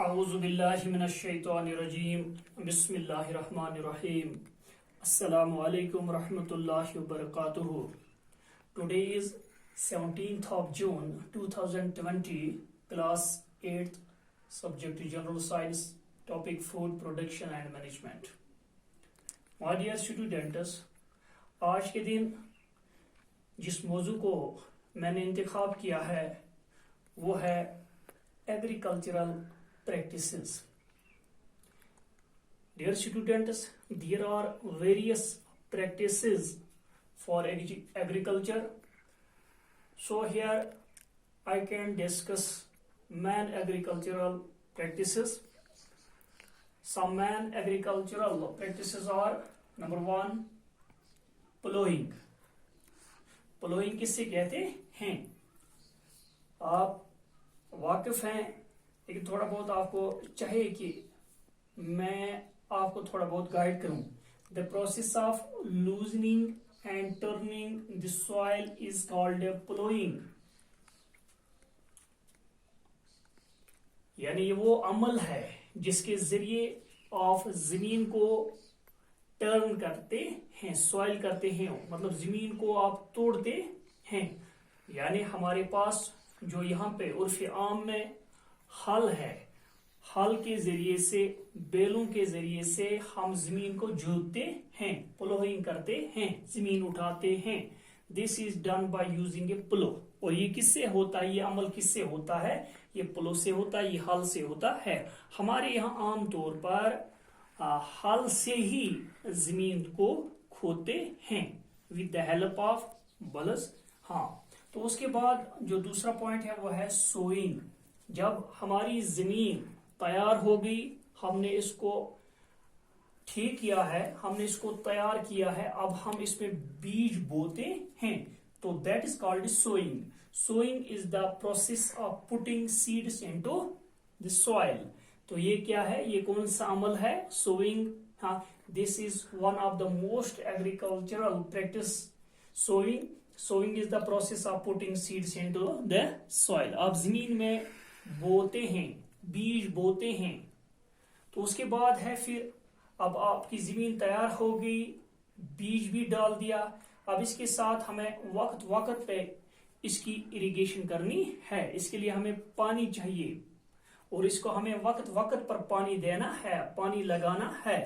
أعوذ بالله من الشيطان الرجيم بسم الله الرحمن الرحيم Assalamu alaikum rahmatullahi wa barakatuh. Today is 17th of June 2020, class 8th, subject general science, topic food production and management. My dear students, آج کے دن جس موضوع کو میں نے انتخاب کیا ہے وہ ہے agricultural practices. Dear students, there are various practices for agriculture. So here I can discuss main agricultural practices. Some main agricultural practices are: number 1, plowing. Plowing کس سے کہتے ہیں؟ آپ واقف ہیں، لیکن تھوڑا بہت آپ کو چاہیے کہ میں آپ کو تھوڑا بہت گائیڈ کروں. The process of loosening and turning the soil is called plowing. یعنی یہ وہ عمل ہے جس کے ذریعے آپ زمین کو ٹرن کرتے ہیں، سوائل کرتے ہیں، مطلب زمین کو آپ توڑتے ہیں. یعنی ہمارے پاس جو یہاں پہ عرف عام میں ہل ہے، ہل کے ذریعے سے، بیلوں کے ذریعے سے ہم زمین کو جوتتے ہیں، پلوئنگ کرتے ہیں، زمین اٹھاتے ہیں. This is done by using a plough. اور یہ کس سے ہوتا ہے؟ یہ عمل کس سے ہوتا ہے؟ یہ پلو سے ہوتا ہے، یہ ہل سے ہوتا ہے. ہمارے یہاں عام طور پر ہل سے ہی زمین کو کھودتے ہیں with the help of bills. ہاں، تو اس کے بعد جو دوسرا پوائنٹ ہے وہ ہے سوئنگ. جب ہماری زمین تیار ہو گئی، ہم نے اس کو ٹھیک کیا ہے، ہم نے اس کو تیار کیا ہے، اب ہم اس میں بیج بوتے ہیں، تو that is called swing. Swing is the process of putting seeds into the soil. تو یہ کیا ہے؟ یہ کون سا عمل ہے؟ سوئنگ. ہاں، this is one of the most agricultural practice. Sowing is the process of putting seeds into the soil. آپ زمین میں بوتے ہیں، بیج بوتے ہیں. تو اس کے بعد ہے پھر اب آپ کی زمین تیار ہو گئی، بیج بھی ڈال دیا. اب اس کے ساتھ ہمیں وقت پہ اس کی اریگیشن کرنی ہے. اس کے لیے ہمیں پانی چاہیے اور اس کو ہمیں وقت پر پانی دینا ہے، پانی لگانا ہے.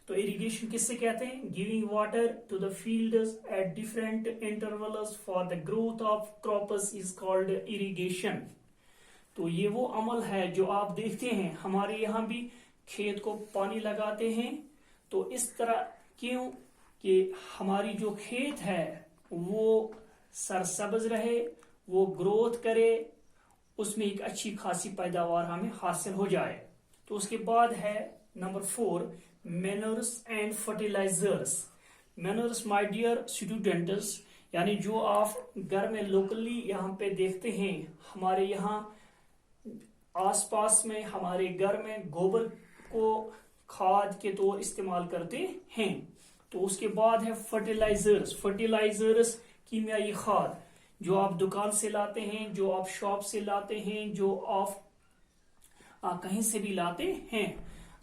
تو اریگیشن کس سے کہتے ہیں؟ Giving water to the fields at different intervals for the growth of crops is called irrigation. تو یہ وہ عمل ہے جو آپ دیکھتے ہیں ہمارے یہاں بھی کھیت کو پانی لگاتے ہیں. تو اس طرح کیوں کہ ہماری جو کھیت ہے وہ سرسبز رہے، وہ گروتھ کرے، اس میں ایک اچھی خاصی پیداوار ہمیں حاصل ہو جائے. تو اس کے بعد ہے نمبر 4، manures and fertilisers. Manures my dear students, یعنی جو آپ گھر میں لوکلی یہاں پہ دیکھتے ہیں، ہمارے یہاں آس پاس میں ہمارے گھر میں گوبر کو کھاد کے طور استعمال کرتے ہیں. تو اس کے بعد ہے فرٹیلائزرس. فرٹیلائزرس کیمیائی کھاد جو آپ دکان سے لاتے ہیں، جو آپ شاپ سے لاتے ہیں، جو آپ کہیں سے بھی لاتے ہیں.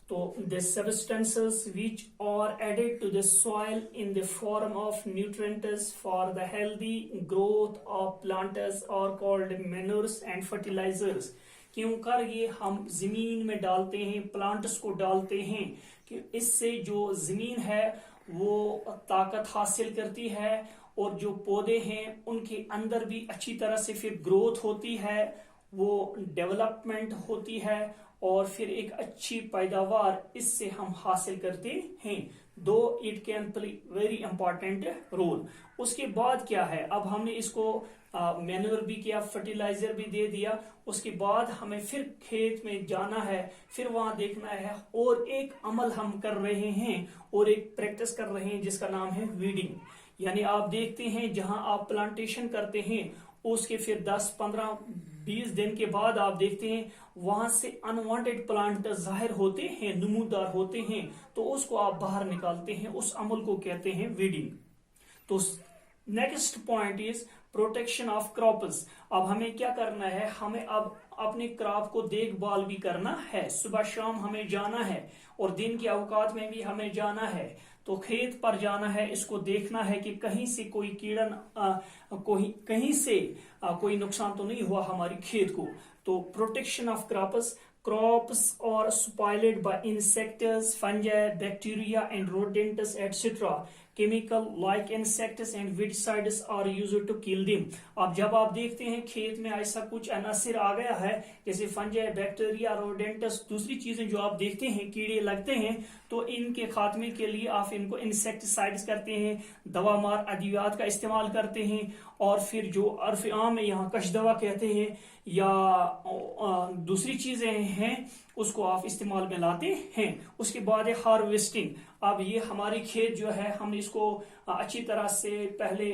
تو the substances which are added to the soil in the form of nutrients for the healthy growth of plants are called manures and fertilizers. کیوں کر یہ ہم زمین میں ڈالتے ہیں، پلانٹس کو ڈالتے ہیں کہ اس سے جو زمین ہے وہ طاقت حاصل کرتی ہے اور جو پودے ہیں ان کے اندر بھی اچھی طرح سے پھر گروتھ ہوتی ہے، وہ ڈیولپمنٹ ہوتی ہے اور پھر ایک اچھی پیداوار اس سے ہم حاصل کرتے ہیں. Do it can play very important role. اس کے بعد کیا ہے؟ اب ہم نے اس کو مینور بھی کیا، فرٹیلائزر بھی دے دیا. اس کے بعد ہمیں پھر کھیت میں جانا ہے، پھر وہاں دیکھنا ہے اور ایک عمل ہم کر رہے ہیں اور ایک پریکٹس کر رہے ہیں جس کا نام ہے ویڈنگ. یعنی آپ دیکھتے ہیں جہاں آپ پلانٹیشن کرتے ہیں اس کے پھر 10 15 20 دن کے بعد آپ دیکھتے ہیں وہاں سے انوانٹیڈ پلانٹ ظاہر ہوتے ہیں، نمودار ہوتے ہیں، تو اس کو آپ باہر نکالتے ہیں. اس عمل کو کہتے ہیں ویڈنگ. تو next point is protection of crops. اب ہمیں کیا کرنا ہے؟ ہمیں اب اپنے کراپ کو دیکھ بھال بھی کرنا ہے. صبح شام ہمیں جانا ہے اور دن کے اوقات میں بھی ہمیں جانا ہے. تو کھیت پر جانا ہے, اس کو دیکھنا ہے کہ کہیں سے کوئی کیڑا کہیں سے کوئی نقصان تو نہیں ہوا ہماری کھیت کو. تو protection of crops are spoiled by insects, fungi, bacteria and rodents etc. Chemical like insects and weedicides are used to kill them. اب جب آپ دیکھتے ہیں کھیت میں ایسا کچھ عناصر آ گیا ہے جیسے فنجے, بیکٹیریا, روڈینٹس, دوسری چیزیں جو آپ دیکھتے ہیں کیڑے لگتے ہیں, تو ان کے خاتمے کے لیے آپ ان کو انسیکٹیسائڈز کرتے ہیں, دوا مار ادویات کا استعمال کرتے ہیں, اور پھر جو عرف عام میں یہاں کش دوا کہتے ہیں یا دوسری چیزیں ہیں اس کو آپ استعمال میں لاتے ہیں. اس کے بعد ہے ہارویسٹنگ. اب یہ ہماری کھیت جو ہے ہم نے اس کو اچھی طرح سے پہلے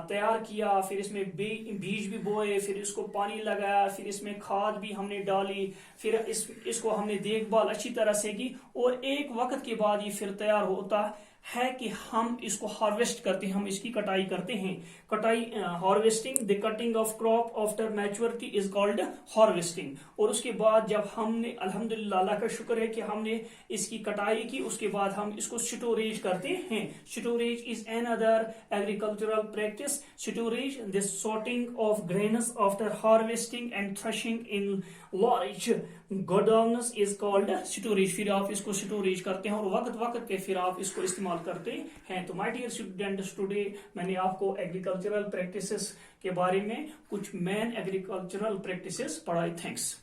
تیار کیا, پھر اس میں بیج بھی بوئے, پھر اس کو پانی لگایا, پھر اس میں کھاد بھی ہم نے ڈالی, پھر اس کو ہم نے دیکھ بھال اچھی طرح سے کی, اور ایک وقت کے بعد یہ پھر تیار ہوتا ہے کہ ہم اس کو ہارویسٹ کرتے ہیں, ہم اس کی کٹائی کرتے ہیں. کٹائی harvesting, the cutting of crop after maturity is called harvesting. اور اس کے بعد جب ہم نے الحمدللہ اللہ کا شکر ہے کہ ہم نے اس کی کٹائی کی, اس کے بعد ہم اس کو سٹوریج کرتے ہیں. Storage is an other agricultural practice. Storage, the sorting of grains after harvesting and threshing in large godowns is called storage. پھر آپ اس کو سٹوریج کرتے ہیں اور وقت وقت پہ پھر آپ اس کو استعمال کرتے ہیں. تو مائی ڈیئر اسٹوڈنٹس, ٹوڈے میں نے آپ کو ایگریکلچرل پریکٹسز کے بارے میں کچھ مین ایگریکلچرل پریکٹسز پڑھائی. تھینکس.